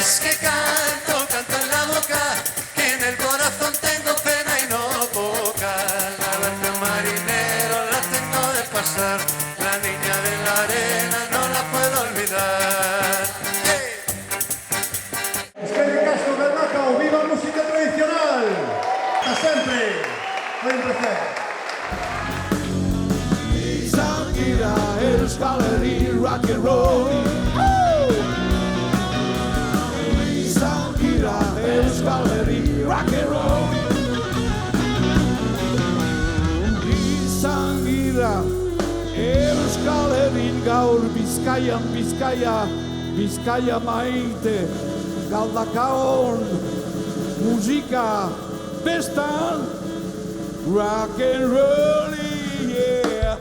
es que canto, canto en la boca, que en el corazón tengo pena y no poca. La barca marinero la tengo de pasar, la niña de la arena no la puedo olvidar. Esquerra Castro del Macao, viva a música tradicional! A sempre! Foi un placer. Izan gira Euskal Herri rock and roll. Izan gira Euskal Herri rock and roll. Izan gira Euskal Herrin gaur Bizkaian Bizkaia maite galdakaon musika bestan rock and roll, yeah.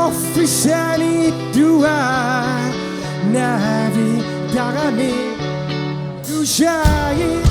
Ufficiali dua navigarami uscire.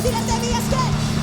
Direte mi esquerra.